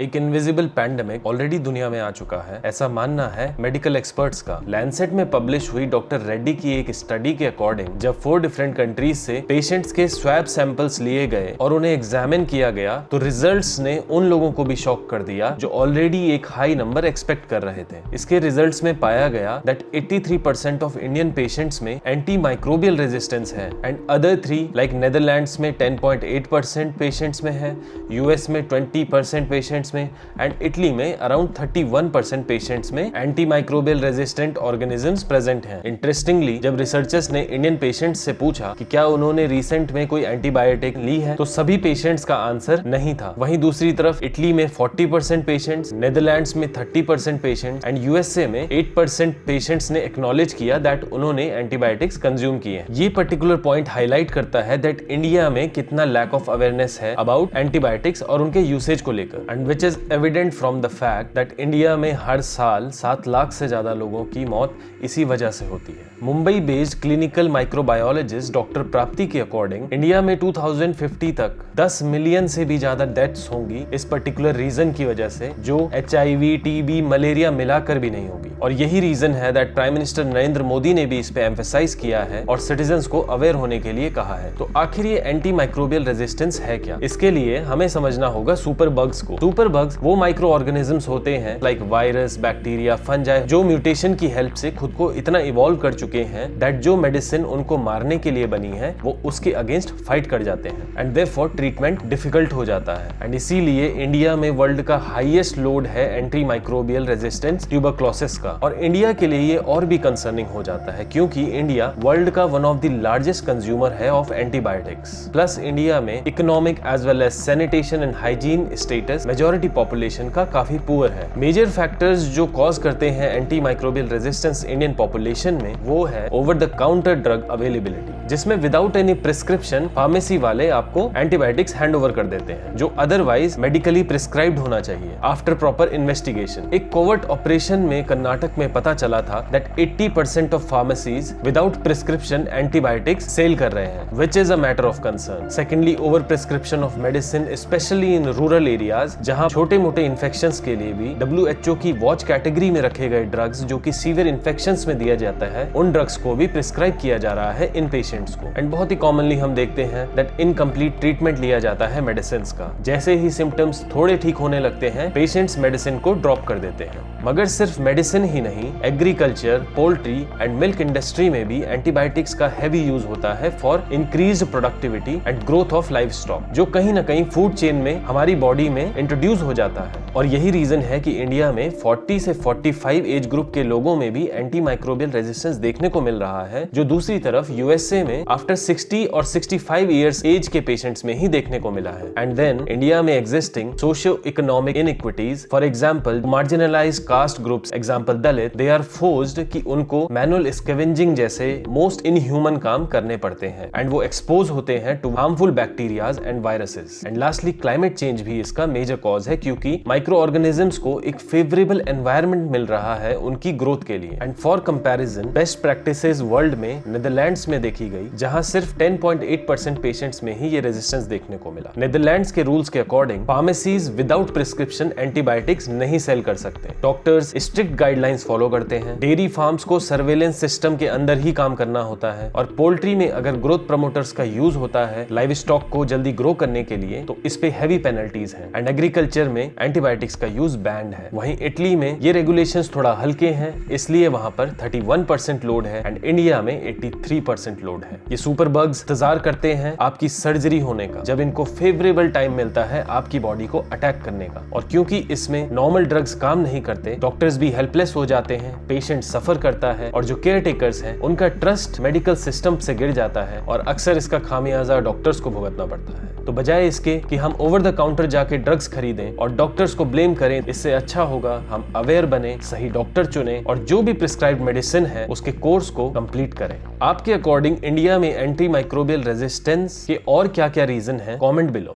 एक invisible pandemic already दुनिया में आ चुका है, ऐसा मानना है मेडिकल एक्सपर्ट्स का। लैंसेट में पब्लिश हुई डॉक्टर रेड्डी की एक स्टडी के अकॉर्डिंग जब 4 डिफरेंट कंट्रीज से पेशेंट्स के स्वैब सैंपल्स लिए गए और उन्हें एग्जामिन किया गया तो रिजल्ट्स ने उन लोगों को भी शॉक कर दिया जो ऑलरेडी एक हाई नंबर एक्सपेक्ट कर रहे थे। इसके रिजल्ट्स में पाया गया दैट 83% ऑफ इंडियन पेशेंट्स में एंटी माइक्रोबियल रेजिस्टेंस है एंड अदर 3 लाइक नेदरलैंड्स में 10.8% पेशेंट्स में है, यूएस में 20% पेशेंट्स में एंड इटली में अराउंड 31% पेशेंट्स में anti microbial resistant organisms present हैं। इंटरेस्टिंगली जब रिसर्चर्स ने इंडियन पेशेंट्स से पूछा कि क्या उन्होंने रिसेंट में कोई एंटीबायोटिक ली है तो सभी पेशेंट्स का आंसर नहीं था। वहीं दूसरी तरफ इटली में 40% पेशेंट्स, नेदरलैंड्स में 30% पेशेंट्स एंड यूएसए में 8% पेशेंट्स ने एक्नॉलेज किया दैट उन्होंने एंटीबायोटिक्स कंज्यूम किए हैं। ये पर्टिकुलर पॉइंट हाईलाइट करता है दैट इंडिया में कितना लैक ऑफ अवेयरनेस है अबाउट एंटीबायोटिक्स और उनके यूसेज को लेकर and which is evident from the fact that India में हर साल 7 लाख से ज्यादा लोगों की मौत इसी वजह से होती है। Mumbai based clinical microbiologist doctor प्राप्ति के अकॉर्डिंग इंडिया में 2050 तक 10 मिलियन से भी ज्यादा डेथ्स होंगी इस पर्टिकुलर रीजन की वजह से, जो HIV, TB, मलेरिया मिलाकर भी नहीं होगी। और यही रीजन है that prime minister Narendra Modi ने भी इस पे एम्फेसाइज किया है और सिटीजन्स को अवेयर होने के लिए कहा है। तो आखिर ये एंटी माइक्रोबियल रेजिस्टेंस है क्या? इसके लिए हमें समझना होगा सुपर बग्स को। सुपर बग्स वो माइक्रो ऑर्गेनिजम्स होते हैं लाइक वायरस, बैक्टीरिया, फंजाई जो म्यूटेशन की हेल्प से खुद को इतना इवॉल्व कर चुके हैं दैट जो मेडिसिन उनको मारने के लिए बनी है वो उसके अगेंस्ट फाइट कर जाते हैं एंड देयरफॉर ट्रीटमेंट डिफिकल्ट हो जाता है। एंड इसीलिए इंडिया में वर्ल्ड का हाईएस्ट लोड है एंटी माइक्रोबियल रेजिस्टेंस ट्यूबरक्लोसिस का। और इंडिया के लिए ये और भी कंसर्निंग हो जाता है क्योंकि इंडिया वर्ल्ड का one of the largest consumer है ऑफ एंटीबायोटिक्स। प्लस इंडिया में economic as well as sanitation and hygiene status majority population का काफी पुअर है। मेजर फैक्टर्स जो कॉज करते हैं anti microbial resistance Indian population में वो है over the counter drug availability, जिसमें विदाउट एनी प्रिस्क्रिप्शन फार्मेसी वाले आपको एंटीबायोटिक्स हैंड ओवर कर देते हैं जो अदरवाइज मेडिकली प्रिस्क्राइब्ड होना चाहिए आफ्टर प्रॉपर इन्वेस्टिगेशन। एक कोवर्ट ऑपरेशन में कर्नाटक में पता चला था that 80% of pharmacies without prescription antibiotics sale कर रहे हैं, which is a matter of concern. Secondly, over prescription of medicine specially in rural areas जहां छोटे मोटे इन्फेक्शंस के लिए भी WHO की वॉच कैटेगरी में रखे गए ड्रग्स जो कि सीवियर इन्फेक्शंस में दिया जाता है उन ड्रग्स को भी प्रिस्क्राइब किया जा रहा है इन पेशेंट्स को। एंड बहुत ही कॉमनली हम देखते हैं दैट इनकम्प्लीट ट्रीटमेंट लिया जाता है मेडिसिन का। जैसे ही सिम्टम्स थोड़े ठीक होने लगते हैं पेशेंट्स मेडिसिन को ड्रॉप कर देते हैं। मगर सिर्फ मेडिसिन ही नहीं, agriculture, poultry and milk industry में भी एंटीबायोटिक्स का हैवी यूज होता है for increased productivity and growth of life stock, जो कहीं ना कहीं फूड चेन में हमारी बॉडी में इंट्रोड्यूस हो जाता है। और यही रीजन है कि इंडिया में 40 से 45 एज ग्रुप के लोगों में भी एंटी माइक्रोबियल रेजिस्टेंस देखने को मिल रहा है, जो दूसरी तरफ यूएसए में आफ्टर 60 और 65 इयर्स एज के पेशेंट्स में ही देखने को मिला है। एंड देन इंडिया में existing socio economic inequities, for example marginalised caste groups, example Dalit, they are forced कि उनको मैनुअल स्कैवेंजिंग जैसे मोस्ट इनह्यूमन काम करने पड़ते हैं एंड वो एक्सपोज होते हैं to harmful bacterias and viruses. And lastly, climate change भी इसका मेजर कॉज है क्योंकि माइक्रो ऑर्गेनिजम्स को एक फेवरेबल एनवायरनमेंट मिल रहा है उनकी ग्रोथ के लिए। And for comparison, best practices world में नेदरलैंड्स में देखी गई जहां सिर्फ 10.8% पेशेंट्स में ही ये रेजिस्टेंस देखने को मिला। नेदरलैंड्स के रूल्स के according pharmacies without prescription antibiotics नहीं सेल कर सकते। डॉक्टर्स स्ट्रिक्ट गाइडलाइंस फॉलो करते हैं। डेयरी फार्म्स को सर्वेलेंस सिस्टम के अंदर ही काम करना होता है। और पोल्ट्री में अगर ग्रोथ प्रमोटर्स का यूज होता है लाइव स्टॉक को जल्दी ग्रो करने के लिए तो इस पे हैवी पेनल्टीज हैं। एंड एग्रीकल्चर में एंटीबायोटिक्स का यूज बैंड है। वहीं इटली में ये रेगुलेशंस थोड़ा हल्के हैं, इसलिए वहां पर 31% लोड है एंड इंडिया में 83% लोड है। ये सुपर बग्स इंतजार करते हैं आपकी सर्जरी होने का, जब इनको फेवरेबल टाइम मिलता है आपकी बॉडी को अटैक करने का। और क्योंकि इसमें नॉर्मल ड्रग्स काम नहीं करते, डॉक्टर्स भी हेल्पलेस हो जाते हैं, पेशेंट सफर करता है और जो केयर टेकर्स हैं उनका ट्रस्ट मेडिकल सिस्टम से गिर जाता है और अक्सर इसका खामियाजा डॉक्टर्स को भुगतना पड़ता है। तो बजाय इसके कि हम ओवर द काउंटर जाके ड्रग्स खरीदें और डॉक्टर्स को ब्लेम करें, इससे अच्छा होगा हम अवेयर बने, सही डॉक्टर चुने और जो भी प्रिस्क्राइब्ड मेडिसिन है उसके कोर्स को कंप्लीट करें। आपके अकॉर्डिंग इंडिया में एंटी माइक्रोबियल रेजिस्टेंस के और क्या क्या रीजन है, कमेंट बिलो।